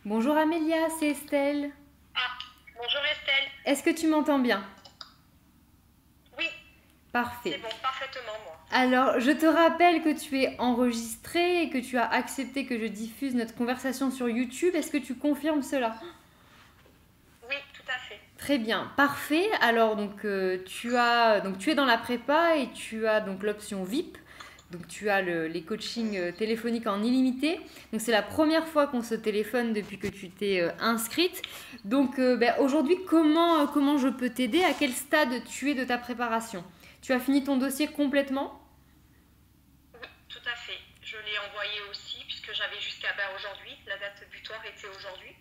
Bonjour Amélia, c'est Estelle. Ah, bonjour Estelle. Est-ce que tu m'entends bien? Oui, c'est Parfait. bon, parfaitement moi. Alors, je te rappelle que tu es enregistrée et que tu as accepté que je diffuse notre conversation sur YouTube. Est-ce que tu confirmes cela? Oui, tout à fait. Très bien, parfait. Alors, tu es dans la prépa et tu as donc l'option VIP. Donc, tu as les coachings téléphoniques en illimité. Donc, c'est la première fois qu'on se téléphone depuis que tu t'es inscrite. Donc, aujourd'hui, comment je peux t'aider? À quel stade tu es de ta préparation? Tu as fini ton dossier complètement? Oui, tout à fait. Je l'ai envoyé aussi puisque j'avais jusqu'à aujourd'hui. La date butoir était aujourd'hui.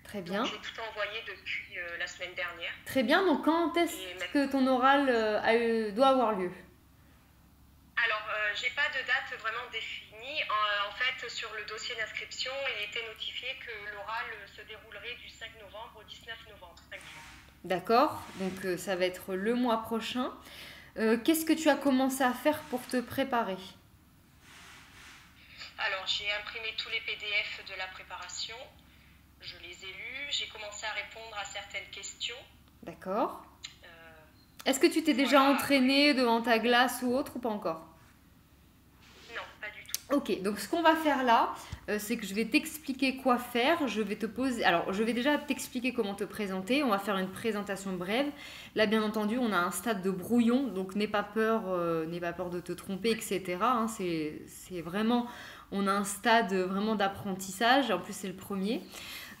Très Donc bien. j'ai tout envoyé depuis la semaine dernière. Très bien. Donc, quand est-ce Et que ton oral doit avoir lieu? alors, j'ai pas de date vraiment définie. En fait, sur le dossier d'inscription, il était notifié que l'oral se déroulerait du 5 novembre au 19 novembre. 5 jours. D'accord. Donc, ça va être le mois prochain. Qu'est-ce que tu as commencé à faire pour te préparer? Alors, j'ai imprimé tous les PDF de la préparation. Je les ai lus. J'ai commencé à répondre à certaines questions. D'accord. Euh, Est-ce que tu t'es déjà voilà, entraîné après, devant ta glace ou autre ou pas encore? non, pas du tout. Ok, donc ce qu'on va faire là, c'est que je vais t'expliquer quoi faire. Je vais te poser. Alors, je vais déjà t'expliquer comment te présenter. On va faire une présentation brève. Là, bien entendu, on a un stade de brouillon, donc n'aie pas peur de te tromper, etc. hein. C'est vraiment. On a un stade vraiment d'apprentissage. En plus, c'est le premier.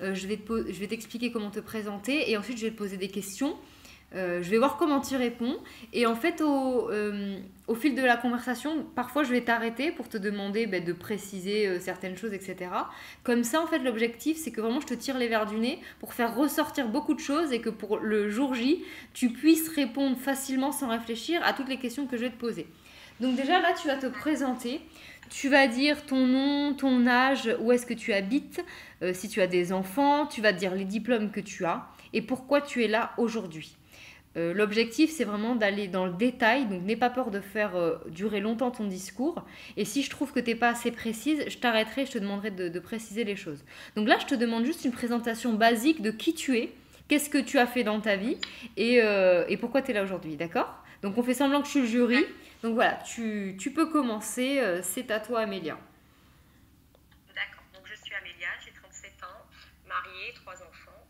Je vais t'expliquer comment te présenter et ensuite je vais te poser des questions. Je vais voir comment tu réponds. Et en fait, au fil de la conversation, parfois je vais t'arrêter pour te demander de préciser certaines choses, etc. Comme ça, en fait, l'objectif, c'est que vraiment je te tire les verres du nez pour faire ressortir beaucoup de choses et que pour le jour J, tu puisses répondre facilement sans réfléchir à toutes les questions que je vais te poser. Donc déjà, là, tu vas te présenter. Tu vas dire ton nom, ton âge, où est-ce que tu habites, si tu as des enfants, tu vas dire les diplômes que tu as et pourquoi tu es là aujourd'hui. L'objectif, c'est vraiment d'aller dans le détail, donc n'aie pas peur de faire durer longtemps ton discours. Et si je trouve que tu n'es pas assez précise, je t'arrêterai, je te demanderai de préciser les choses. Donc là, je te demande juste une présentation basique de qui tu es, qu'est-ce que tu as fait dans ta vie et pourquoi tu es là aujourd'hui, d'accord? Donc on fait semblant que je suis le jury. Donc voilà, tu peux commencer, c'est à toi Amélia. D'accord. Donc, je suis Amélia, j'ai 37 ans, mariée, trois enfants.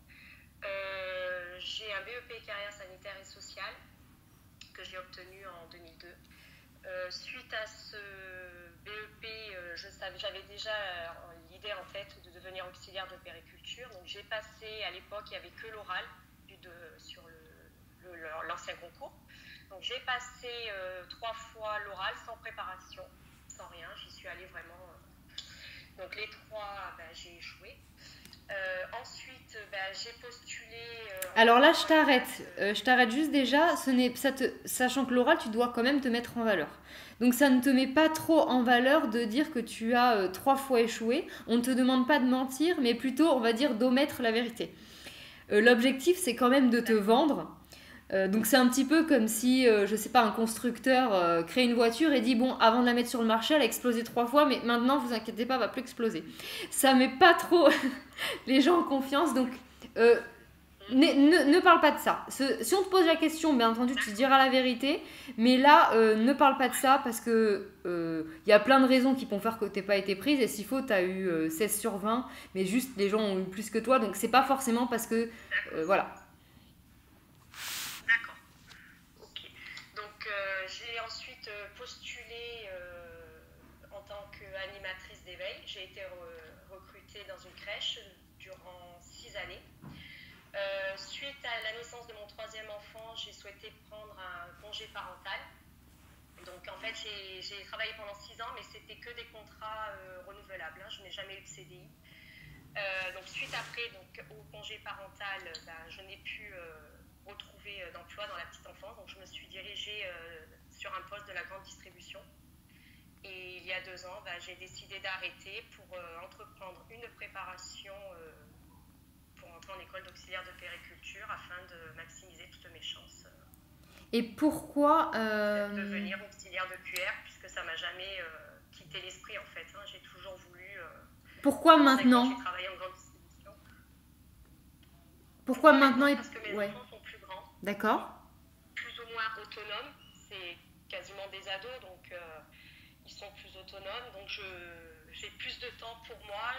J'ai un BEP carrière sanitaire et sociale que j'ai obtenu en 2002. Suite à ce BEP, j'avais déjà l'idée en tête de devenir auxiliaire de périculture. Donc, j'ai passé, à l'époque, il n'y avait que l'oral sur l'ancien concours. Donc, j'ai passé trois fois l'oral sans préparation, sans rien. J'y suis allée vraiment. Donc, les trois, j'ai échoué. Ensuite, j'ai postulé Alors là, encore je une t'arrête. place. Je t'arrête juste déjà. Sachant que l'oral, tu dois quand même te mettre en valeur. Donc ça ne te met pas trop en valeur de dire que tu as trois fois échoué. On ne te demande pas de mentir, mais plutôt, on va dire, d'omettre la vérité. L'objectif, c'est quand même de te D'accord. vendre. Donc c'est un petit peu comme si, je sais pas, un constructeur crée une voiture et dit, bon, avant de la mettre sur le marché, elle a explosé trois fois, mais maintenant, vous inquiétez pas, elle va plus exploser. Ça met pas trop les gens en confiance. Donc euh, ne parle pas de ça. Si on te pose la question, bien entendu, tu D'accord. diras la vérité. Mais là, ne parle pas de ça parce que il y a plein de raisons qui pourront faire que tu n'aies pas été prise. Et s'il faut, tu as eu 16 sur 20. Mais juste, les gens ont eu plus que toi. Donc, c'est pas forcément parce que. D'accord. Voilà. D'accord. Ok. Donc, j'ai ensuite postulé en tant qu'animatrice d'éveil. J'ai été recrutée dans une crèche durant 6 années. Suite à la naissance de mon troisième enfant, j'ai souhaité prendre un congé parental. Donc en fait, j'ai travaillé pendant 6 ans, mais c'était que des contrats renouvelables. Hein. Je n'ai jamais eu de CDI. Donc suite après, donc, au congé parental, je n'ai pu retrouver d'emploi dans la petite enfance. Donc je me suis dirigée sur un poste de la grande distribution. Et il y a 2 ans, j'ai décidé d'arrêter pour entreprendre une préparation pour entrer en école d'auxiliaire de périculture afin de maximiser toutes mes chances Et pourquoi. de devenir auxiliaire de QR puisque ça m'a jamais quitté l'esprit en fait. Hein. J'ai toujours voulu. Pourquoi Pendant 5 ans, j'ai maintenant? travaillé en grande distribution. Pourquoi maintenant Maintenant, parce que mes Ouais, enfants sont plus grands, d'accord. plus ou moins autonomes. C'est quasiment des ados, donc ils sont plus autonomes. Donc j'ai plus de temps pour moi.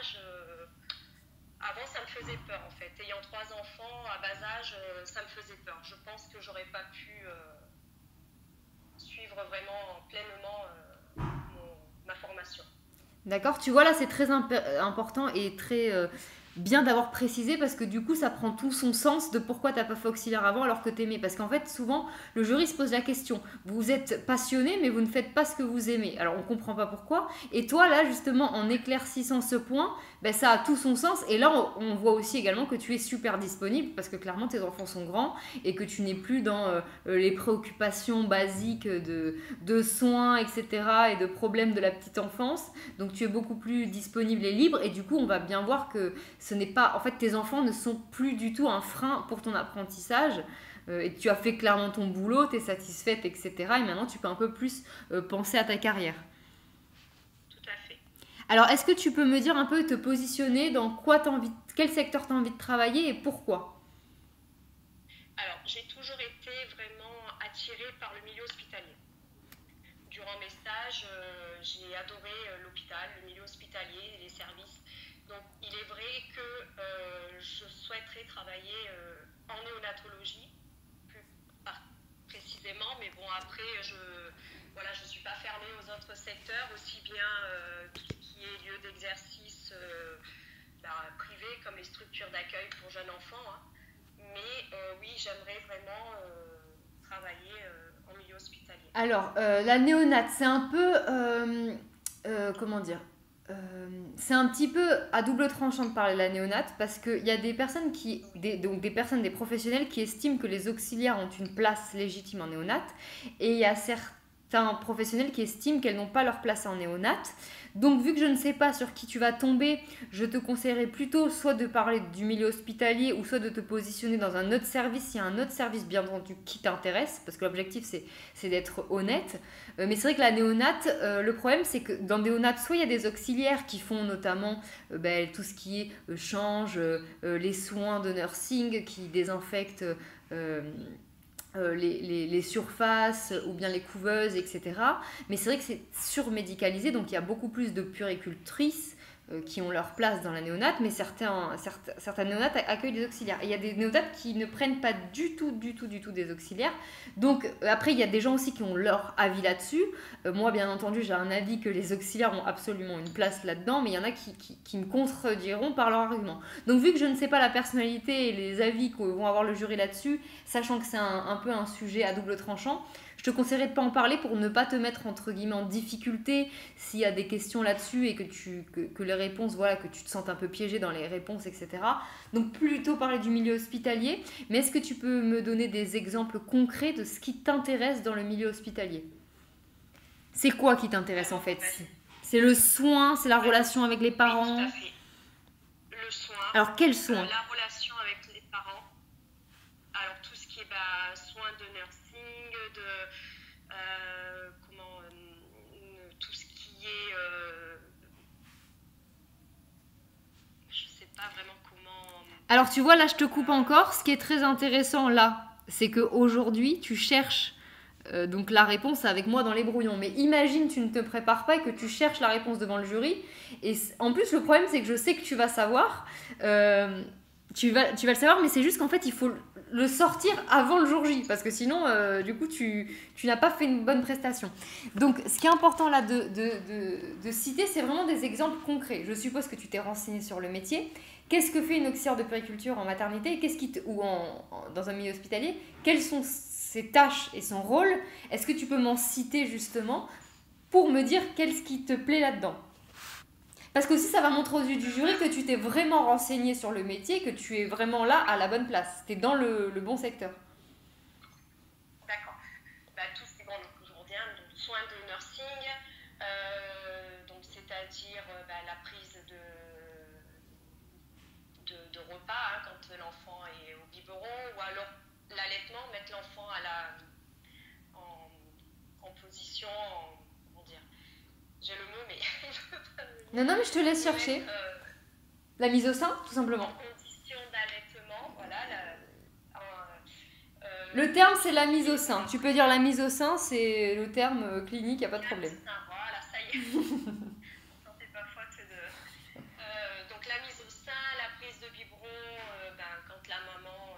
Avant, ça me faisait peur en fait. Ayant 3 enfants à bas âge, ça me faisait peur. Je pense que j'aurais pas pu suivre vraiment pleinement ma formation. D'accord, tu vois là c'est très important et très bien d'avoir précisé parce que du coup ça prend tout son sens de pourquoi t'as pas fait auxiliaire avant alors que t'aimais. Parce qu'en fait souvent le jury se pose la question, vous êtes passionné mais vous ne faites pas ce que vous aimez. Alors on comprend pas pourquoi. Et toi là justement en éclaircissant ce point, ben, ça a tout son sens. Et là on voit aussi également que tu es super disponible parce que clairement tes enfants sont grands et que tu n'es plus dans les préoccupations basiques de soins etc. et de problèmes de la petite enfance. Donc tu es beaucoup plus disponible et libre et du coup on va bien voir que ce n'est pas, en fait tes enfants ne sont plus du tout un frein pour ton apprentissage et tu as fait clairement ton boulot, tu es satisfaite etc. Et maintenant tu peux un peu plus penser à ta carrière. Tout à fait. Alors est-ce que tu peux me dire un peu te positionner dans quoi t'as envie, quel secteur tu as envie de travailler et pourquoi? Alors, j'ai toujours été vraiment attirée par le milieu hospitalier. Durant mes stages, j'ai adoré l'hôpital, le milieu hospitalier, les services. Donc, il est vrai que je souhaiterais travailler en néonatologie, plus précisément, mais bon, après, voilà, je ne suis pas fermée aux autres secteurs, aussi bien tout ce qui est lieu d'exercice privé comme les structures d'accueil pour jeunes enfants, hein. Mais oui, j'aimerais vraiment travailler en milieu hospitalier. Alors, la néonate, c'est un peu, comment dire, c'est un petit peu à double tranchant de parler de la néonate parce qu'il y a des personnes donc des personnes, des professionnels qui estiment que les auxiliaires ont une place légitime en néonate et il y a certains professionnels qui estiment qu'elles n'ont pas leur place en néonate. Donc, vu que je ne sais pas sur qui tu vas tomber, je te conseillerais plutôt soit de parler du milieu hospitalier ou soit de te positionner dans un autre service. Il y a un autre service, bien entendu, qui t'intéresse parce que l'objectif, c'est d'être honnête. Mais c'est vrai que la néonate, le problème, c'est que dans le néonate, soit il y a des auxiliaires qui font notamment ben, tout ce qui est change, les soins de nursing, qui désinfectent euh, les surfaces ou bien les couveuses, etc. Mais c'est vrai que c'est surmédicalisé, donc il y a beaucoup plus de puéricultrices qui ont leur place dans la néonate, mais certains néonates accueillent des auxiliaires. Et il y a des néonates qui ne prennent pas du tout des auxiliaires. Donc après, il y a des gens aussi qui ont leur avis là-dessus. Moi, bien entendu, j'ai un avis que les auxiliaires ont absolument une place là-dedans, mais il y en a qui me contrediront par leur argument. Donc vu que je ne sais pas la personnalité et les avis que vont avoir le jury là-dessus, sachant que c'est un peu un sujet à double tranchant, je te conseillerais de ne pas en parler pour ne pas te mettre entre guillemets en difficulté s'il y a des questions là-dessus et que les réponses, voilà, que tu te sens un peu piégé dans les réponses, etc. Donc plutôt parler du milieu hospitalier. Mais est-ce que tu peux me donner des exemples concrets de ce qui t'intéresse dans le milieu hospitalier? C'est quoi qui t'intéresse en fait? C'est le soin, c'est la relation avec les Oui, tout parents. à fait. Le soin, Alors quel soin? la relation avec les parents. Alors tout ce qui est soins de nursing, tout ce qui est, je sais pas vraiment comment. Alors tu vois là je te coupe encore. Ce qui est très intéressant là, c'est qu'aujourd'hui tu cherches donc la réponse avec moi dans les brouillons. Mais imagine tu ne te prépares pas et que tu cherches la réponse devant le jury. Et en plus le problème c'est que je sais que tu vas savoir. Tu vas le savoir, mais c'est juste qu'en fait il faut le sortir avant le jour J parce que sinon du coup tu n'as pas fait une bonne prestation. Donc ce qui est important là de citer, c'est vraiment des exemples concrets. Je suppose que tu t'es renseigné sur le métier. Qu'est-ce que fait une auxiliaire de puériculture en maternité? Ou dans un milieu hospitalier? Quelles sont ses tâches et son rôle? Est-ce que tu peux m'en citer justement pour me dire qu'est-ce qui te plaît là-dedans? Parce que aussi ça va montrer aux yeux du jury que tu t'es vraiment renseigné sur le métier, que tu es vraiment là à la bonne place. Tu es dans le bon secteur. D'accord. Tout ce qui bon, donc, je reviens, donc, soins de nursing, donc c'est-à-dire la prise de repas hein, quand l'enfant est au biberon, ou alors l'allaitement, mettre l'enfant en position, comment dire, j'ai le mot mais Non, non, mais je te laisse le chercher. mettre La mise au sein, tout en simplement. condition d'allaitement, voilà, Le terme, c'est la mise au sein. Tu peux dire la mise au sein, c'est le terme clinique, il n'y a pas de la mise problème. au sein, voilà, ça y est. Pourtant, c'est pas faute de. Donc la mise au sein, la prise de biberon, quand la maman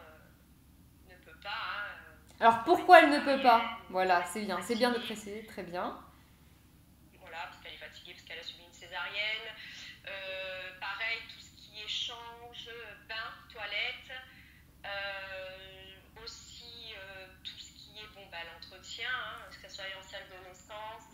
ne peut pas, Alors pour être pourquoi elle ne peut pas? césarienne, Voilà, parce qu'elle est c'est bien de fatiguée, préciser, très bien. voilà, parce qu'elle est fatiguée, parce qu'elle a subi une césarienne. Pareil, tout ce qui est change, bain, toilette. Aussi tout ce qui est l'entretien, que ce soit en salle de naissance,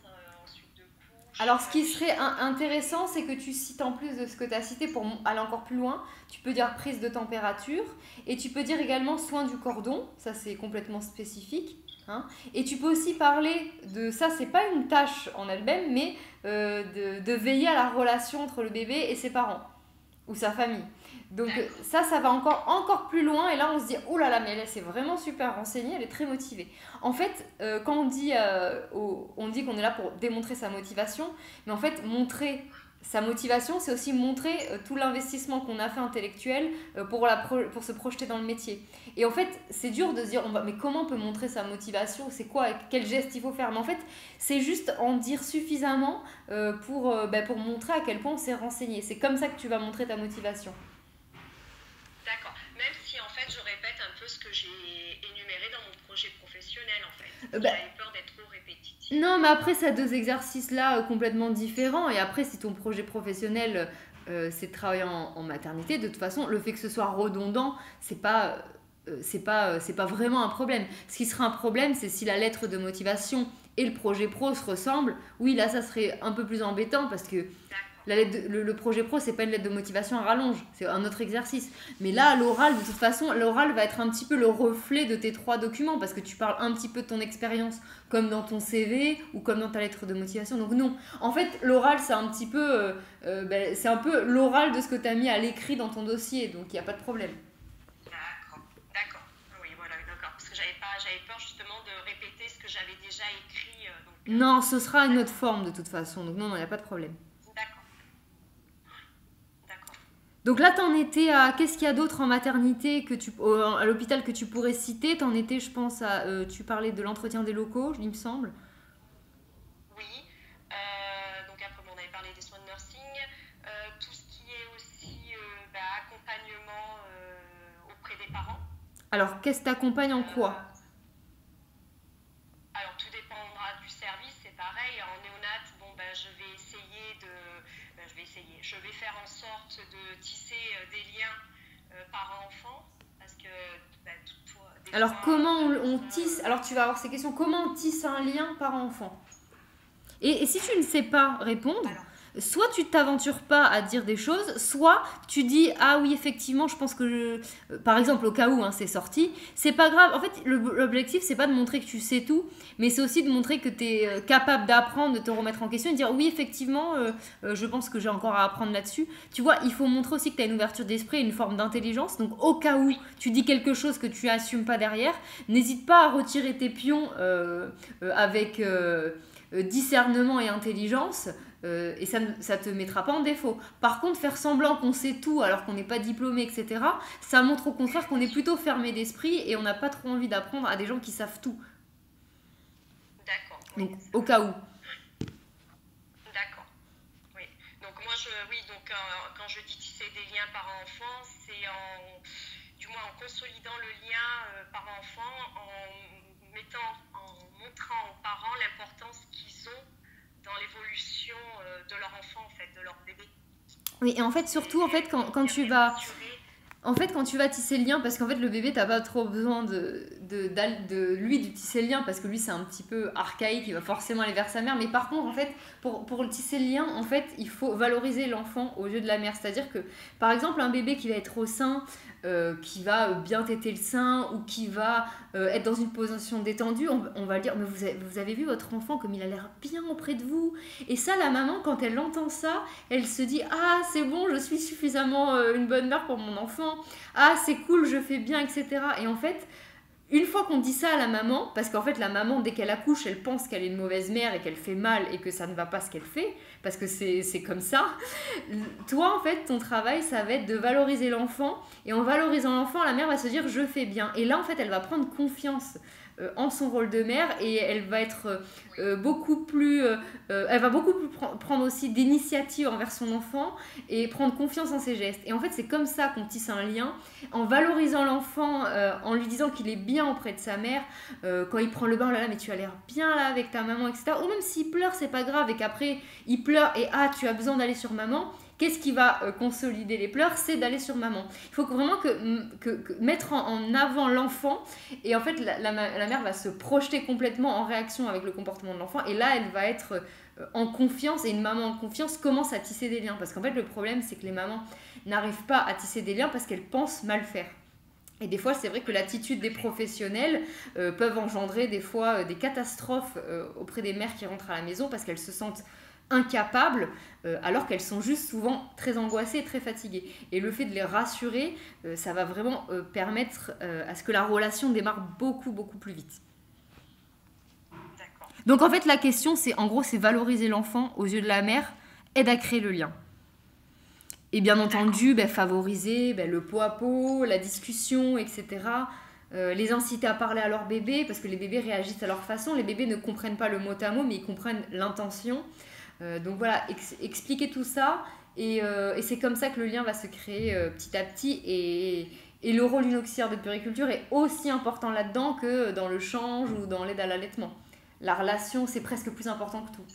ensuite de couche. Alors, ce qui serait intéressant, c'est que tu cites en plus de ce que tu as cité pour aller encore plus loin, tu peux dire prise de température et tu peux dire également soin du cordon, ça c'est complètement spécifique. Hein. Et tu peux aussi parler de ça, c'est pas une tâche en elle-même, mais de veiller à la relation entre le bébé et ses parents ou sa famille. Donc ça va encore plus loin et là on se dit oh là là mais elle s'est vraiment super renseignée, elle est très motivée. En fait quand on dit qu'on est là pour démontrer sa motivation, mais en fait montrer sa motivation c'est aussi montrer tout l'investissement qu'on a fait intellectuel pour se projeter dans le métier. Et en fait c'est dur de se dire mais comment on peut montrer sa motivation, c'est quoi, quel geste il faut faire, mais en fait c'est juste en dire suffisamment pour montrer à quel point on s'est renseigné. C'est comme ça que tu vas montrer ta motivation. D'accord. Même si en fait je répète un peu ce que j'ai énuméré dans mon projet professionnel en fait. J'avais peur d'être trop répétitive. Non, mais après, ça deux exercices-là complètement différents. Et après, si ton projet professionnel, c'est de travailler en maternité, de toute façon, le fait que ce soit redondant, c'est pas vraiment un problème. Ce qui sera un problème, c'est si la lettre de motivation et le projet pro se ressemblent. Oui, là, ça serait un peu plus embêtant parce que le projet pro, c'est pas une lettre de motivation à rallonge, c'est un autre exercice. Mais là, l'oral, de toute façon, l'oral va être un petit peu le reflet de tes 3 documents parce que tu parles un petit peu de ton expérience, comme dans ton CV ou comme dans ta lettre de motivation. Donc non, en fait, l'oral, c'est un petit peu, c'est un peu l'oral de ce que tu as mis à l'écrit dans ton dossier, donc il n'y a pas de problème. D'accord. Oui, voilà, d'accord. Parce que j'avais peur justement de répéter ce que j'avais déjà écrit. Non, ce sera une autre forme de toute façon, donc non, il n'y a pas de problème. Donc là, t'en étais à... Qu'est-ce qu'il y a d'autre en maternité à l'hôpital que tu pourrais citer? T'en étais, je pense, à... tu parlais de l'entretien des locaux, il me semble. Oui. Donc après, on avait parlé des soins de nursing. Tout ce qui est aussi accompagnement auprès des parents. Alors, qu'est-ce que t'accompagnes en quoi? Alors, tout dépendra du service, c'est pareil. En néonat, je vais essayer de... Je vais faire en sorte de tisser des liens parents-enfants parce que alors comment on tisse, alors tu vas avoir ces questions, comment on tisse un lien parent-enfant? Et si tu ne sais pas répondre, soit tu t'aventures pas à dire des choses, soit tu dis ah oui effectivement je pense que par exemple au cas où c'est sorti, c'est pas grave. En fait l'objectif c'est pas de montrer que tu sais tout, mais c'est aussi de montrer que tu es capable d'apprendre, de te remettre en question et de dire oui effectivement je pense que j'ai encore à apprendre là-dessus. Tu vois, il faut montrer aussi que tu as une ouverture d'esprit et une forme d'intelligence, donc au cas où tu dis quelque chose que tu assumes pas derrière, n'hésite pas à retirer tes pions avec discernement et intelligence. Et ça ne te mettra pas en défaut. Par contre, faire semblant qu'on sait tout alors qu'on n'est pas diplômé, etc., ça montre au contraire qu'on est plutôt fermé d'esprit et on n'a pas trop envie d'apprendre à des gens qui savent tout. D'accord. Donc, au cas où. D'accord. Oui. Donc, moi, quand je dis tisser des liens parents-enfants, c'est du moins en consolidant le lien parent-enfant, en montrant aux parents l'importance qu'ils ont dans l'évolution de leur enfant, en fait, de leur bébé. Oui, et en fait, surtout, quand tu vas... En fait, quand tu vas tisser le lien, parce qu'en fait, le bébé, t'as pas trop besoin de tisser le lien, parce que lui, c'est un petit peu archaïque, il va forcément aller vers sa mère. Mais par contre, en fait, pour tisser le lien, en fait, il faut valoriser l'enfant aux yeux de la mère. C'est-à-dire que, par exemple, un bébé qui va être au sein, qui va bien téter le sein, ou qui va être dans une position détendue, on va lui dire, mais vous avez vu votre enfant comme il a l'air bien auprès de vous. Et ça, la maman, quand elle entend ça, elle se dit, ah, c'est bon, je suis suffisamment une bonne mère pour mon enfant. Ah, c'est cool, je fais bien, etc. Et en fait, une fois qu'on dit ça à la maman, parce qu'en fait la maman dès qu'elle accouche elle pense qu'elle est une mauvaise mère et qu'elle fait mal et que ça ne va pas ce qu'elle fait, parce que c'est comme ça, toi en fait ton travail ça va être de valoriser l'enfant, et en valorisant l'enfant la mère va se dire je fais bien, et là en fait elle va prendre confiance en son rôle de mère, et elle va être beaucoup plus elle va beaucoup plus prendre aussi d'initiative envers son enfant et prendre confiance en ses gestes, et en fait c'est comme ça qu'on tisse un lien, en valorisant l'enfant, en lui disant qu'il est bien auprès de sa mère, quand il prend le bain, oh là là mais tu as l'air bien là avec ta maman, etc. Ou même s'il pleure c'est pas grave et qu'après il pleure et ah tu as besoin d'aller sur maman, qu'est-ce qui va consolider les pleurs? C'est d'aller sur maman. Il faut vraiment que mettre en avant l'enfant, et en fait la mère va se projeter complètement en réaction avec le comportement de l'enfant, et là elle va être en confiance, et une maman en confiance commence à tisser des liens, parce qu'en fait le problème c'est que les mamans n'arrivent pas à tisser des liens parce qu'elles pensent mal faire. Et des fois, c'est vrai que l'attitude des professionnels peuvent engendrer des fois des catastrophes auprès des mères qui rentrent à la maison parce qu'elles se sentent incapables, alors qu'elles sont juste souvent très angoissées et très fatiguées. Et le fait de les rassurer, ça va vraiment permettre à ce que la relation démarre beaucoup, beaucoup plus vite. D'accord. Donc en fait, la question, c'est en gros, c'est valoriser l'enfant aux yeux de la mère, aide à créer le lien. Et bien entendu, favoriser le pot à pot, la discussion, etc. Les inciter à parler à leur bébé, parce que les bébés réagissent à leur façon. Les bébés ne comprennent pas le mot à mot, mais ils comprennent l'intention. Donc voilà, expliquer tout ça. Et c'est comme ça que le lien va se créer petit à petit. Et le rôle d'une auxiliaire de puériculture est aussi important là-dedans que dans le change ou dans l'aide à l'allaitement. La relation, c'est presque plus important que tout.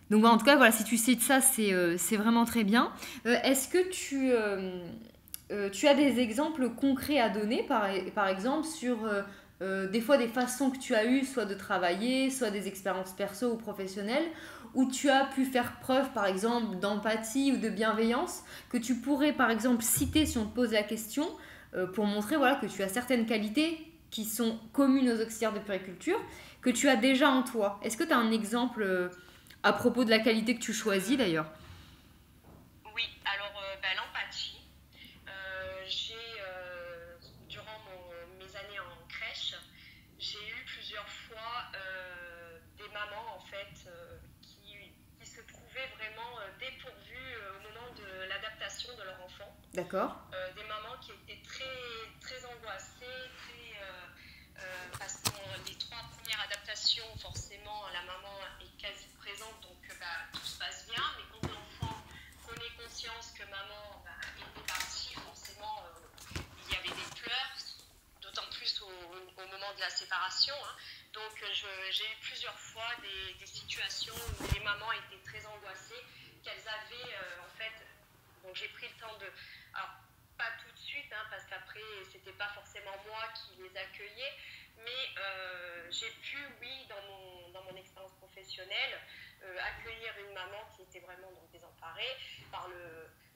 Donc en tout cas, voilà, si tu cites ça, c'est vraiment très bien. Est-ce que tu as des exemples concrets à donner, par exemple, sur des fois des façons que tu as eues, soit de travailler, soit des expériences perso ou professionnelles, où tu as pu faire preuve, par exemple, d'empathie ou de bienveillance, que tu pourrais, par exemple, citer si on te pose la question, pour montrer voilà, que tu as certaines qualités qui sont communes aux auxiliaires de puériculture, que tu as déjà en toi. Est-ce que tu as un exemple à propos de la qualité que tu choisis d'ailleurs? Oui, alors l'empathie. Durant mes années en crèche, j'ai eu plusieurs fois des mamans en fait qui se trouvaient vraiment dépourvues au moment de l'adaptation de leur enfant. D'accord. Des mamans qui étaient très, très angoissées, parce que les 3 premières adaptations, forcément, la maman est quasi présente, donc tout se passe bien. Mais quand l'enfant prenait conscience que maman était partie, forcément, il y avait des pleurs, d'autant plus au moment de la séparation. Hein. Donc, j'ai eu plusieurs fois des situations où les mamans étaient très angoissées, qu'elles avaient, en fait... Donc, j'ai pris le temps de... Alors, pas tout de suite, hein, parce qu'après, c'était pas forcément moi qui les accueillais, mais j'ai pu, oui, dans mon expérience professionnelle, accueillir une maman qui était vraiment donc, désemparée par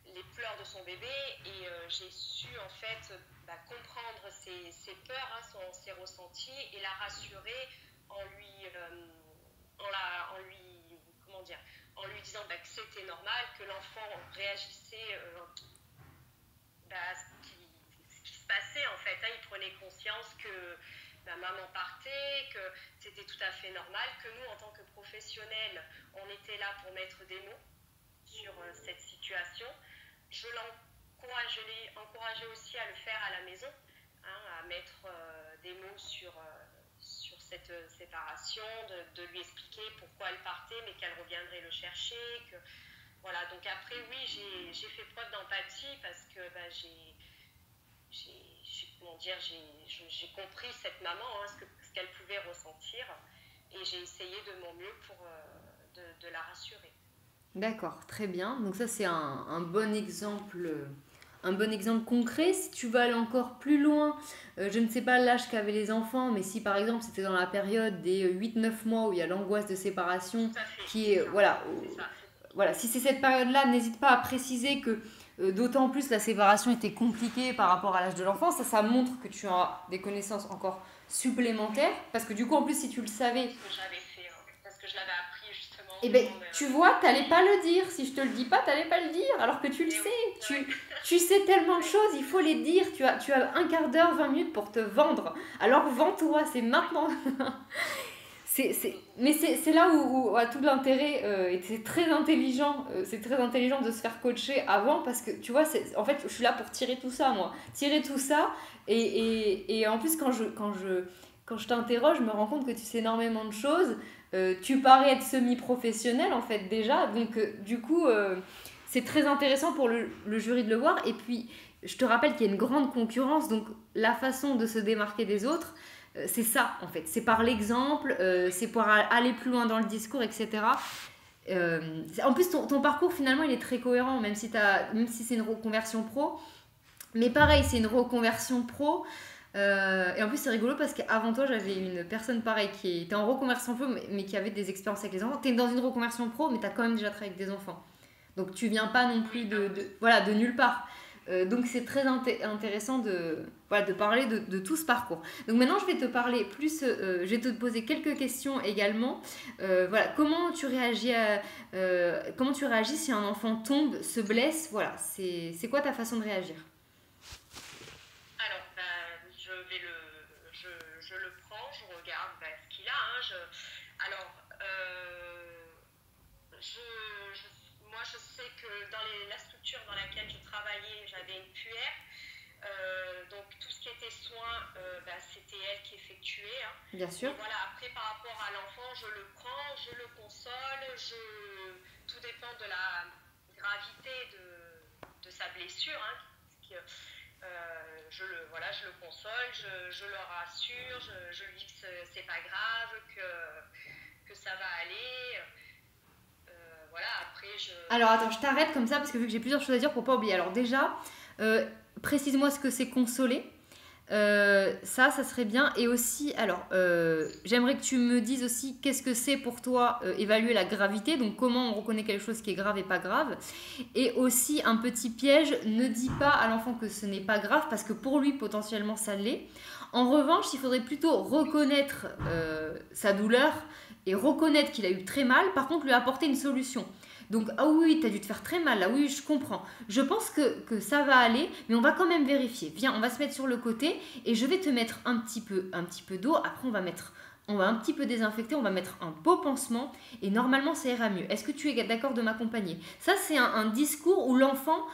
les pleurs de son bébé, et j'ai su en fait comprendre ses peurs, hein, ses ressentis, et la rassurer en lui, comment dire, en lui disant que c'était normal, que l'enfant réagissait ce qui se passait en fait. Hein, il prenait conscience que maman partait, que c'était tout à fait normal, que nous en tant que professionnels, on était là pour mettre des mots sur cette situation. Je l'ai encouragé aussi à le faire à la maison, hein, à mettre des mots sur cette séparation, de lui expliquer pourquoi elle partait, mais qu'elle reviendrait le chercher. Voilà, donc après, oui, j'ai fait preuve d'empathie parce que j'ai compris cette maman, hein, ce qu'elle pouvait ressentir, et j'ai essayé de mon mieux pour de la rassurer. D'accord, très bien. Donc ça, c'est un bon exemple. Un bon exemple concret. Si tu veux aller encore plus loin, je ne sais pas l'âge qu'avaient les enfants, mais si par exemple c'était dans la période des 8-9 mois où il y a l'angoisse de séparation, qui est, voilà, voilà, si c'est cette période-là, n'hésite pas à préciser que d'autant plus la séparation était compliquée par rapport à l'âge de l'enfant. Ça montre que tu as des connaissances encore supplémentaires, parce que du coup en plus si tu le savais... J'avais fait, parce que je l'avais appris justement Eh ben, tu vois, t'allais pas le dire. Si je te le dis pas, t'allais pas le dire. Alors que tu le sais. ouais. Tu sais tellement de choses, il faut les dire. Tu as un quart d'heure, 20 minutes pour te vendre. Alors vends-toi, c'est maintenant. Mais c'est là où a tout l'intérêt, et c'est très intelligent, c'est très intelligent de se faire coacher avant parce que tu vois, en fait, je suis là pour tirer tout ça, moi. Tirer tout ça, et en plus, quand je t'interroge, je me rends compte que tu sais énormément de choses. Tu parais être semi-professionnel, en fait, déjà. Donc, du coup, c'est très intéressant pour le jury de le voir. Et puis, je te rappelle qu'il y a une grande concurrence, donc la façon de se démarquer des autres, c'est ça en fait, c'est par l'exemple, c'est pour aller plus loin dans le discours, etc. En plus, ton parcours finalement il est très cohérent, même si c'est une reconversion pro. Mais pareil, c'est une reconversion pro. Et en plus, c'est rigolo parce qu'avant toi, j'avais une personne pareille qui était en reconversion pro, mais qui avait des expériences avec les enfants. Tu es dans une reconversion pro, mais tu as quand même déjà travaillé avec des enfants. Donc tu viens pas non plus voilà, de nulle part. Donc c'est très intéressant voilà, de parler de tout ce parcours. Donc maintenant je vais te parler plus, je vais te poser quelques questions également. Voilà, comment tu réagis si un enfant tombe, se blesse, voilà, c'est quoi ta façon de réagir? Alors, je le prends, je regarde ce qu'il a. Hein, alors, moi, je sais que dans la structure dans laquelle je travaillais, j'avais une puère. Donc, tout ce qui était soins, c'était elle qui effectuait. Hein. Bien sûr. Et voilà, après, par rapport à l'enfant, je le prends, je le console. Tout dépend de la gravité de sa blessure. Hein, qui, je le console, je le rassure, je lui dis que c'est pas grave, que ça va aller. Voilà, après Alors attends, je t'arrête comme ça parce que vu que j'ai plusieurs choses à dire pour pas oublier. Alors déjà, précise-moi ce que c'est consoler. Ça serait bien. Et aussi, alors, j'aimerais que tu me dises aussi qu'est-ce que c'est pour toi évaluer la gravité, donc comment on reconnaît quelque chose qui est grave et pas grave. Et aussi, un petit piège, ne dis pas à l'enfant que ce n'est pas grave parce que pour lui, potentiellement, ça l'est. En revanche, il faudrait plutôt reconnaître sa douleur et reconnaître qu'il a eu très mal, par contre, lui apporter une solution. Donc, ah oui, t'as dû te faire très mal, là, oui, je comprends. Je pense que ça va aller, mais on va quand même vérifier. Viens, on va se mettre sur le côté et je vais te mettre un petit peu d'eau. Après, on va un petit peu désinfecter, on va mettre un beau pansement et normalement, ça ira mieux. Est-ce que tu es d'accord de m'accompagner? Ça, c'est un discours où l'enfant,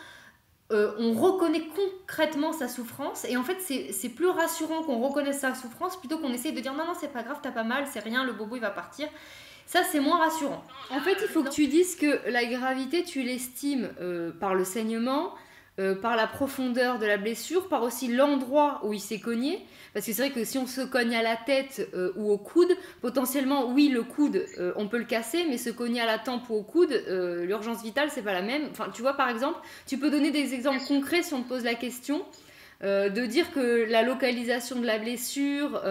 on reconnaît concrètement sa souffrance et en fait, c'est plus rassurant qu'on reconnaisse sa souffrance plutôt qu'on essaye de dire non, non, c'est pas grave, t'as pas mal, c'est rien, le bobo, il va partir. Ça, c'est moins rassurant. En fait, il faut que tu dises que la gravité, tu l'estimes par le saignement, par la profondeur de la blessure, par aussi l'endroit où il s'est cogné. Parce que c'est vrai que si on se cogne à la tête ou au coude, potentiellement, oui, le coude, on peut le casser, mais se cogner à la tempe ou au coude, l'urgence vitale, c'est pas la même. Enfin, tu vois, par exemple, tu peux donner des exemples concrets si on te pose la question. De dire que la localisation de la blessure,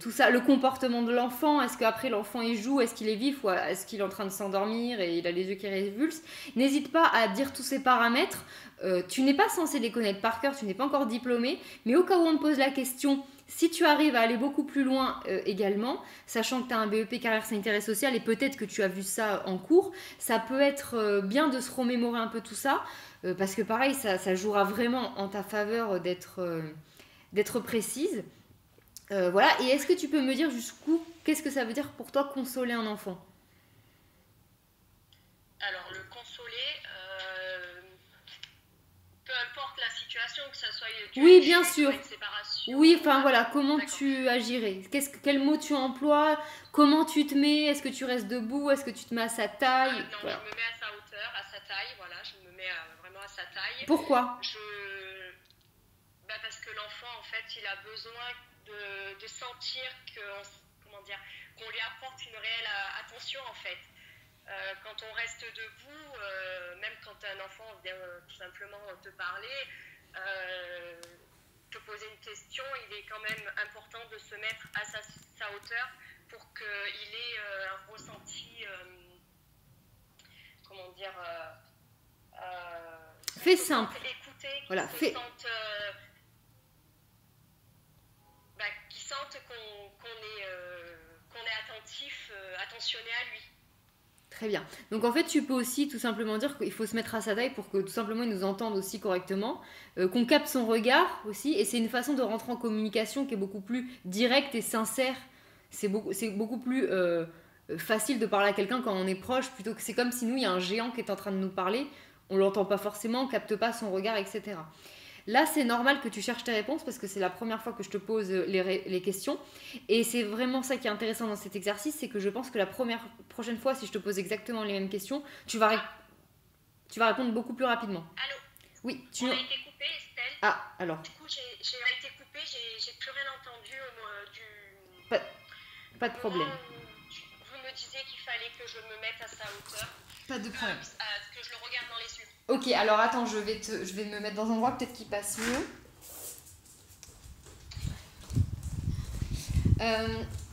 tout ça, le comportement de l'enfant, est-ce qu'après l'enfant il joue, est-ce qu'il est vif ou est-ce qu'il est en train de s'endormir et il a les yeux qui révulsent. N'hésite pas à dire tous ces paramètres. Tu n'es pas censé les connaître par cœur, tu n'es pas encore diplômé, mais au cas où on te pose la question, si tu arrives à aller beaucoup plus loin également, sachant que tu as un BEP carrière sanitaire et sociale et peut-être que tu as vu ça en cours, ça peut être bien de se remémorer un peu tout ça. Parce que pareil, ça jouera vraiment en ta faveur d'être précise. Voilà, et est-ce que tu peux me dire jusqu'où, qu'est-ce que ça veut dire pour toi consoler un enfant? Alors, le consoler, peu importe la situation, que ça soit Oui, une bien chute, sûr. une séparation. Oui, enfin voilà, comment D'accord. tu agirais? Quel mot tu emploies? Comment tu te mets? Est-ce que tu restes debout? Est-ce que tu te mets à sa taille? Non, Voilà. je me mets à sa hauteur, à sa taille, voilà, je me mets vraiment à sa taille. Pourquoi? Parce que l'enfant, en fait, il a besoin de sentir qu'on lui apporte une réelle attention, en fait. Quand on reste debout, même quand un enfant vient tout simplement te parler, te poser une question, il est quand même important de se mettre à sa hauteur pour qu'il ait un ressenti, Fais simple. écouté, Voilà, fais. Qu'il sente qu'on est attentif, attentionné à lui. Très bien. Donc en fait, tu peux aussi tout simplement dire qu'il faut se mettre à sa taille pour que tout simplement il nous entende aussi correctement, qu'on capte son regard aussi, et c'est une façon de rentrer en communication qui est beaucoup plus directe et sincère. C'est beaucoup plus facile de parler à quelqu'un quand on est proche, plutôt que c'est comme si nous, il y a un géant qui est en train de nous parler, on l'entend pas forcément, on capte pas son regard, etc. Là, c'est normal que tu cherches tes réponses parce que c'est la première fois que je te pose les questions. Et c'est vraiment ça qui est intéressant dans cet exercice, c'est que je pense que la prochaine fois, si je te pose exactement les mêmes questions, tu vas répondre beaucoup plus rapidement. Allô? Oui, On a été coupé, Estelle. Ah, alors. Du coup, j'ai été coupée, j'ai plus rien entendu Pas de problème. Vous me disiez qu'il fallait que je me mette à sa hauteur. Pas de problème. Que je le regarde dans les yeux. Ok, alors attends, je vais me mettre dans un endroit peut-être qui passe mieux.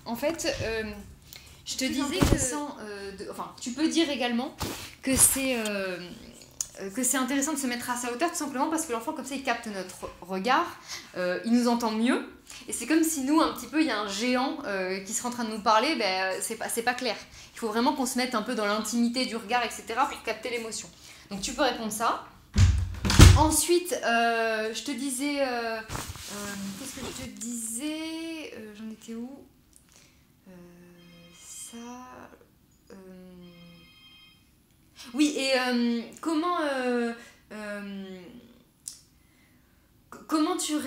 En fait, je te disais que tu peux dire également que c'est intéressant de se mettre à sa hauteur tout simplement parce que l'enfant comme ça il capte notre regard, il nous entend mieux et c'est comme si nous un petit peu il y a un géant qui serait en train de nous parler, c'est pas clair. Il faut vraiment qu'on se mette un peu dans l'intimité du regard, etc. pour capter l'émotion. Donc tu peux répondre ça. Ensuite, je te disais... qu'est-ce que je te disais j'en étais où Oui, et comment comment tu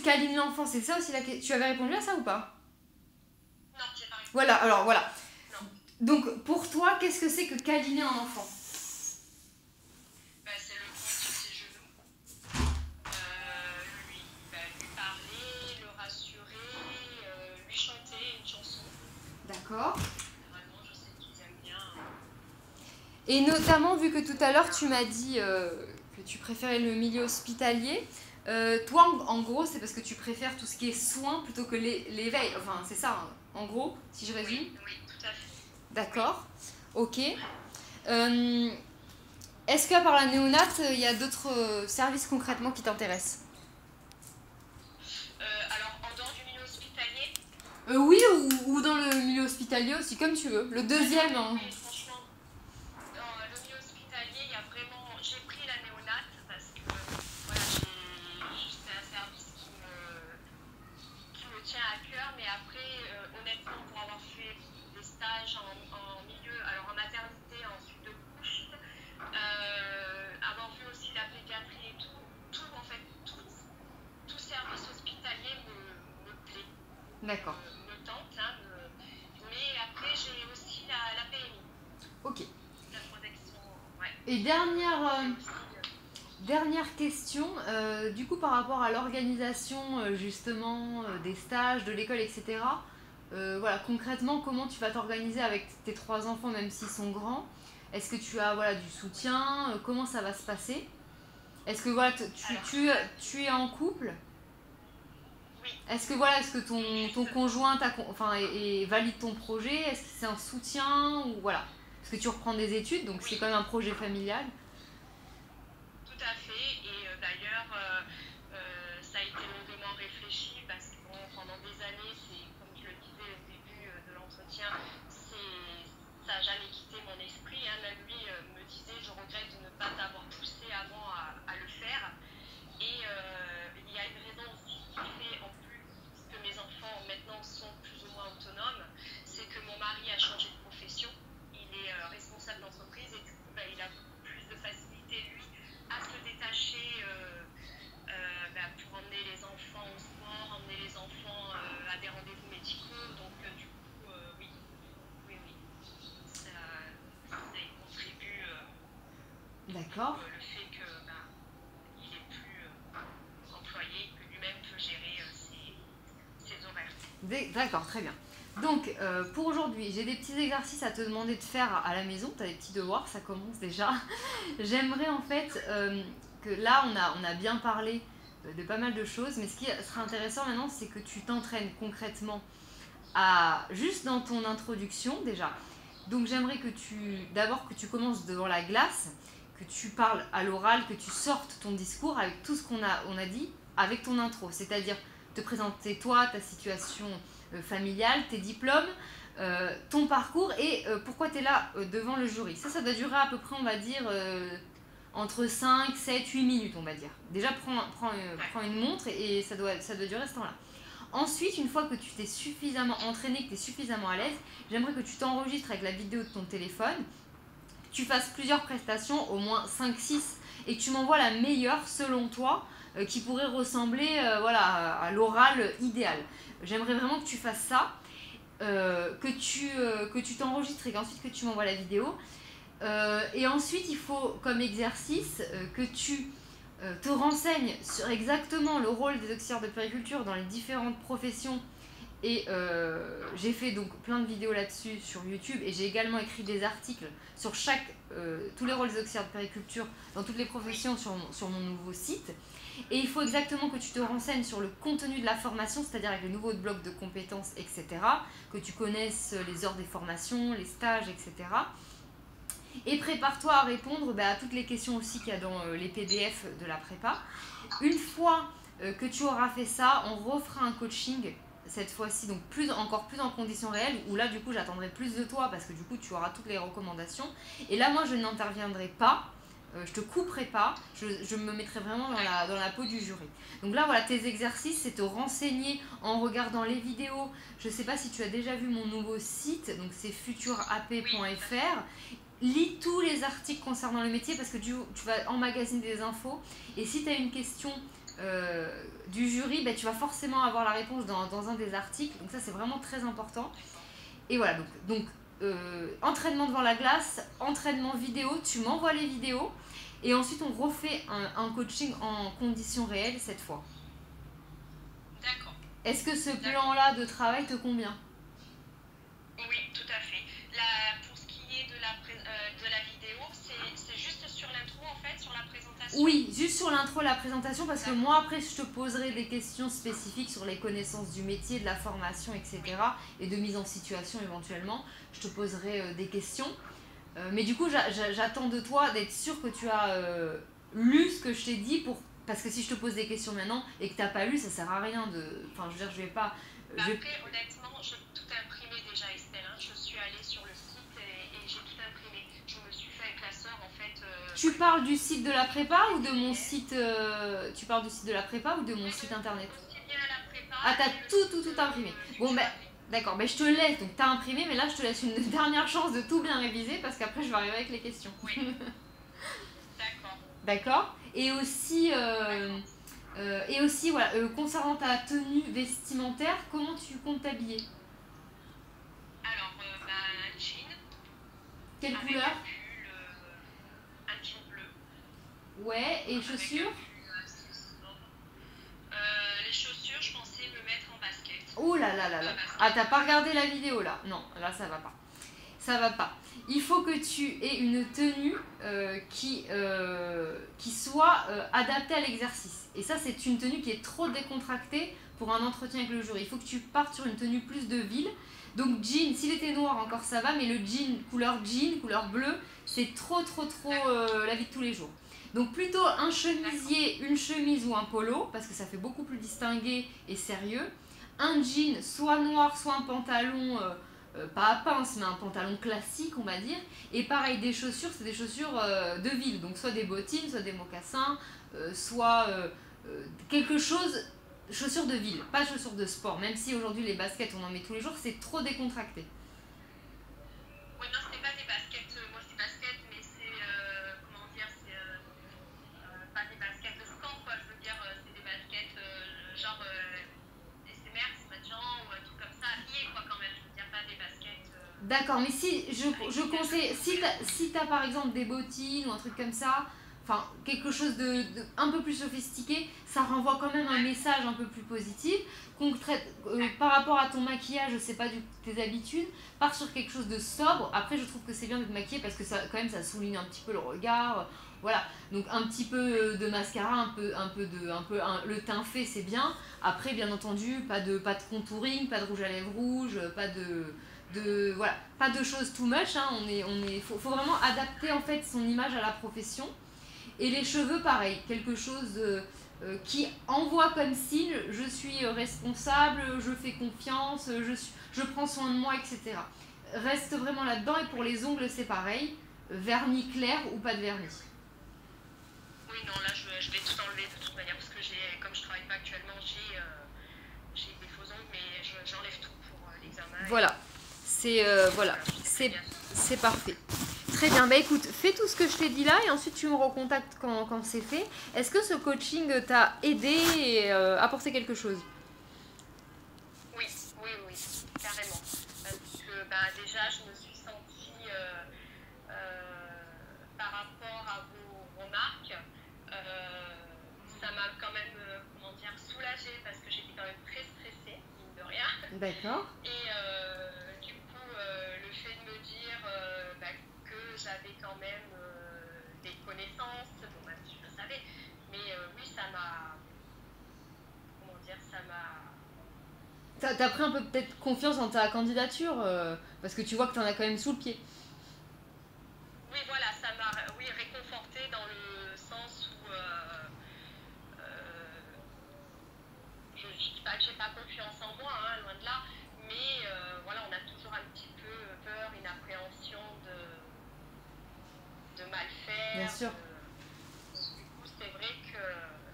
câlines l'enfant, c'est ça aussi la question. Tu avais répondu à ça ou pas? Non, j'ai pas répondu. Voilà, alors voilà. Non. Donc pour toi, qu'est-ce que c'est que câliner un enfant? C'est le prendre sur ses genoux, lui parler, le rassurer, lui chanter une chanson. D'accord. Vraiment, je sais qu'ils aiment bien. Et notamment, vu que tout à l'heure tu m'as dit que tu préférais le milieu hospitalier, toi en gros c'est parce que tu préfères tout ce qui est soins plutôt que l'éveil. Enfin c'est ça, hein, en gros, si je résume. Oui, tout à fait. D'accord, ok. Est-ce qu'à part la néonate, il y a d'autres services concrètement qui t'intéressent? Alors, en dehors du milieu hospitalier? Oui, ou dans le milieu hospitalier aussi, comme tu veux. Le deuxième. Oui, franchement, dans le milieu hospitalier, il y a vraiment... J'ai pris la néonate parce que voilà, c'est un service qui me tient à cœur, mais après, honnêtement, pour avoir fait des stages en milieu, alors en maternité, en suite de couche, avoir vu aussi la pédiatrie et tout en fait, tout service hospitalier me plaît. D'accord. Me tente, hein, mais après j'ai aussi la PMI. Ok. La protection, ouais. Et dernière question, du coup par rapport à l'organisation justement des stages, de l'école, etc. Voilà, concrètement, comment tu vas t'organiser avec tes 3 enfants, même s'ils sont grands? Est-ce que tu as du soutien? Comment ça va se passer? Est-ce que tu es en couple? Oui. Est-ce que ton conjoint valide ton projet? Est-ce que c'est un soutien ou voilà? Parce que tu reprends des études, donc c'est quand même un projet familial. Tout à fait, et d'ailleurs ça a été longuement réfléchi parce que pendant des années, comme je le disais au début de l'entretien, ça n'a jamais quitté mon esprit, hein. Même lui me disait je regrette de ne pas t'avoir poussé avant à le faire, et il y a une raison aussi qui fait, en plus que mes enfants maintenant sont plus ou moins autonomes, c'est que mon mari a changé de profession, il est responsable d'entreprise et du coup il a beaucoup plus de facilité lui à se détacher pour emmener les enfants au sport, emmener les enfants à des rendez-vous médicaux. Donc du coup, oui, ça y contribue. D'accord. Le fait qu'il est plus employé, que lui-même peut gérer ses horaires. D'accord, très bien. Donc, pour aujourd'hui, j'ai des petits exercices à te demander de faire à la maison. Tu as des petits devoirs, ça commence déjà. J'aimerais en fait que là, on a bien parlé de pas mal de choses, mais ce qui sera intéressant maintenant, c'est que tu t'entraînes concrètement juste dans ton introduction déjà. Donc, j'aimerais que d'abord que tu commences devant la glace, que tu parles à l'oral, que tu sortes ton discours avec tout ce qu'on a dit avec ton intro, c'est-à-dire te présenter toi, ta situation familiale, tes diplômes, ton parcours et pourquoi tu es là devant le jury. Ça doit durer à peu près, on va dire, entre 5, 7, 8 minutes, on va dire. Déjà, prends une montre et ça doit durer ce temps-là. Ensuite, une fois que tu t'es suffisamment entraîné, que tu es suffisamment à l'aise, j'aimerais que tu t'enregistres avec la vidéo de ton téléphone, que tu fasses plusieurs prestations, au moins 5, 6, et que tu m'envoies la meilleure selon toi, qui pourrait ressembler à l'oral idéal. J'aimerais vraiment que tu fasses ça, que tu t'enregistres et qu'ensuite que tu m'envoies la vidéo. Et ensuite, il faut comme exercice que tu te renseignes sur exactement le rôle des auxiliaires de puériculture dans les différentes professions. Et j'ai fait donc plein de vidéos là-dessus sur YouTube et j'ai également écrit des articles sur tous les rôles des auxiliaires de puériculture dans toutes les professions sur mon nouveau site. Et il faut exactement que tu te renseignes sur le contenu de la formation, c'est-à-dire avec le nouveau bloc de compétences, etc. Que tu connaisses les heures des formations, les stages, etc. Et prépare-toi à répondre à toutes les questions aussi qu'il y a dans les PDF de la prépa. Une fois que tu auras fait ça, on refera un coaching, cette fois-ci donc encore plus en conditions réelles, où là du coup j'attendrai plus de toi parce que du coup tu auras toutes les recommandations. Et là moi je n'interviendrai pas, je te couperai pas, je me mettrai vraiment dans la peau du jury. Donc là voilà, tes exercices, c'est te renseigner en regardant les vidéos. Je sais pas si tu as déjà vu mon nouveau site, donc c'est futurap.fr. Lis tous les articles concernant le métier parce que tu vas emmagasiner des infos et si tu as une question du jury, tu vas forcément avoir la réponse dans un des articles, donc ça c'est vraiment très important. Et voilà, donc entraînement devant la glace, entraînement vidéo, tu m'envoies les vidéos et ensuite on refait un coaching en conditions réelles cette fois. D'accord. Est-ce que ce plan-là de travail te convient? Oui, tout à fait. Pour ce qui est de la vidéo, c'est juste sur l'intro en fait, sur la présentation? Oui, juste sur l'intro, la présentation, parce que moi après je te poserai des questions spécifiques sur les connaissances du métier, de la formation, etc. Et de mise en situation éventuellement. Je te poserai des questions. Mais du coup, j'attends de toi d'être sûr que tu as lu ce que je t'ai dit parce que si je te pose des questions maintenant et que tu n'as pas lu, ça sert à rien de... Enfin, je veux dire, je vais pas... Après, honnêtement, j'ai tout imprimé déjà, Estelle. Je suis allée sur le site et j'ai tout imprimé. Je me suis fait un classeur, en fait. Tu parles du site de la prépa ou de mon site... Tu parles du site de la prépa ou de mon site internet? Aussi bien à la prépa. Ah, t'as tout imprimé. Bon, d'accord, je te laisse. Donc, t'as imprimé, mais là, je te laisse une dernière chance de tout bien réviser parce qu'après, je vais arriver avec les questions. Oui. D'accord. D'accord. Et aussi... voilà, concernant ta tenue vestimentaire, comment tu comptes t'habiller? Alors, un jean. Quelle avec couleur? Un jean bleu. Ouais, et chaussures? Les chaussures, je pensais me mettre en basket. Oh là là là là. Ah, t'as pas regardé la vidéo là? Non, là ça va pas. Ça va pas. Il faut que tu aies une tenue qui soit adaptée à l'exercice. Et ça, c'est une tenue qui est trop décontractée pour un entretien avec le jury. Il faut que tu partes sur une tenue plus de ville. Donc jean, s'il était noir encore ça va, mais le jean, couleur bleue, c'est trop la vie de tous les jours. Donc plutôt un chemisier, une chemise ou un polo, parce que ça fait beaucoup plus distingué et sérieux. Un jean, soit noir, soit un pantalon... pas à pince, mais un pantalon classique, on va dire. Et pareil, des chaussures, c'est des chaussures de ville. Donc soit des bottines, soit des mocassins, soit quelque chose, chaussures de ville, pas chaussures de sport. Même si aujourd'hui les baskets, on en met tous les jours, c'est trop décontracté. Oui, non, ce n'est pas des baskets. Moi, c'est baskets, mais c'est, comment dire, c'est pas des baskets de sport, quoi. Je veux dire, c'est des baskets genre SMR, Smajan ou un truc comme ça, habillé, quoi, quand même. Je veux dire, pas des baskets. D'accord, mais si je conseille, si t'as par exemple des bottines ou un truc comme ça, enfin quelque chose de un peu plus sophistiqué, ça renvoie quand même un message un peu plus positif. Par rapport à ton maquillage, je sais pas tes habitudes, pars sur quelque chose de sobre. Après, je trouve que c'est bien de te maquiller parce que ça, quand même, ça souligne un petit peu le regard. Voilà, donc un petit peu de mascara, le teint fait, c'est bien. Après, bien entendu, pas de contouring, pas de rouge à lèvres rouge, pas de choses too much. Faut vraiment adapter en fait son image à la profession. Et les cheveux, pareil, quelque chose qui envoie comme signe je suis responsable, je fais confiance, je prends soin de moi, etc. Reste vraiment là-dedans. Et pour les ongles, c'est pareil. Vernis clair ou pas de vernis? Oui, non, là, je vais tout enlever de toute manière parce que comme je travaille pas actuellement, j'ai des faux ongles, mais j'enlève tout pour l'examen. Voilà, voilà, c'est parfait. Très bien, bah écoute, fais tout ce que je t'ai dit là et ensuite tu me recontactes quand c'est fait. Est-ce que ce coaching t'a aidé et apporté quelque chose? Oui, oui, oui, carrément. Parce que bah, déjà, je me suis sentie par rapport à vos remarques, ça m'a quand même, comment dire, soulagée parce que j'étais quand même très stressée, mine de rien. D'accord. Et du coup, le fait de me dire bah, que j'avais quand même des connaissances, bon, même si je le savais, mais oui, ça m'a, comment dire, ça m'a... T'as pris un peu peut-être confiance en ta candidature parce que tu vois que t'en as quand même sous le pied. Oui, voilà, ça m'a réconfortée dans le sens où je ne dis pas que j'ai pas confiance en moi, hein, loin de là, mais voilà, on a toujours un petit peu peur, une appréhension de mal faire. Bien sûr. Du coup, c'est vrai que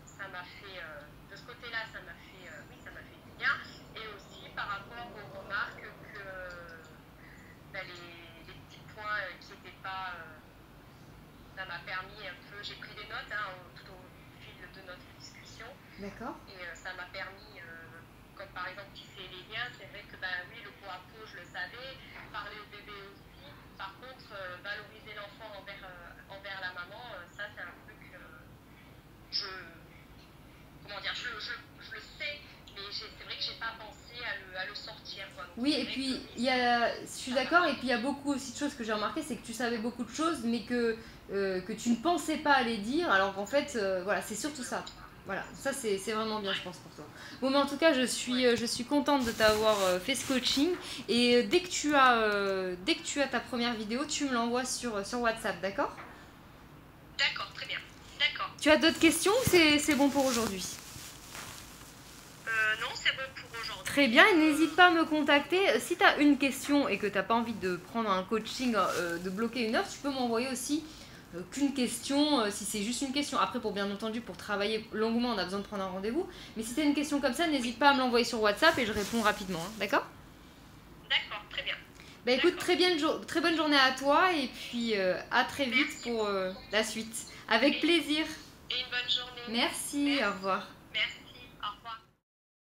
ça m'a fait, de ce côté-là, ça m'a fait, oui, ça m'a fait du bien. Et aussi par rapport aux remarques que bah, les petits points qui n'étaient pas, ça m'a permis un peu, j'ai pris des notes hein, tout au fil de notre discussion. D'accord. Et ça m'a permis, comme par exemple tisser les liens, c'est vrai que bah, oui, le pot à pot, je le savais, parler au bébé aussi. Par contre, valoriser l'enfant envers la maman, ça c'est un truc, comment dire, je le sais, mais c'est vrai que j'ai pas pensé à le sortir. Quoi. Donc, oui, et puis je suis d'accord, et puis il y a beaucoup aussi de choses que j'ai remarqué, c'est que tu savais beaucoup de choses, mais que tu ne pensais pas à les dire, alors qu'en fait, voilà, c'est surtout ça. Voilà, ça c'est vraiment bien, je pense, pour toi. Bon, mais en tout cas, je suis contente de t'avoir fait ce coaching, et dès que tu as ta première vidéo, tu me l'envoies sur WhatsApp, d'accord? D'accord, très bien. D'accord. Tu as d'autres questions ou c'est bon pour aujourd'hui? Non, c'est bon pour aujourd'hui. Très bien, et n'hésite pas à me contacter. Si tu as une question et que tu n'as pas envie de prendre un coaching, de bloquer une heure, tu peux m'envoyer aussi qu'une question, si c'est juste une question. Après, bien entendu, pour travailler longuement, on a besoin de prendre un rendez-vous. Mais si tu as une question comme ça, n'hésite pas à me l'envoyer sur WhatsApp et je réponds rapidement. Hein, d'accord? D'accord, très bien. Bah écoute, très bonne journée à toi et puis à très vite pour la suite. Avec plaisir. Et une bonne journée. Merci, au revoir.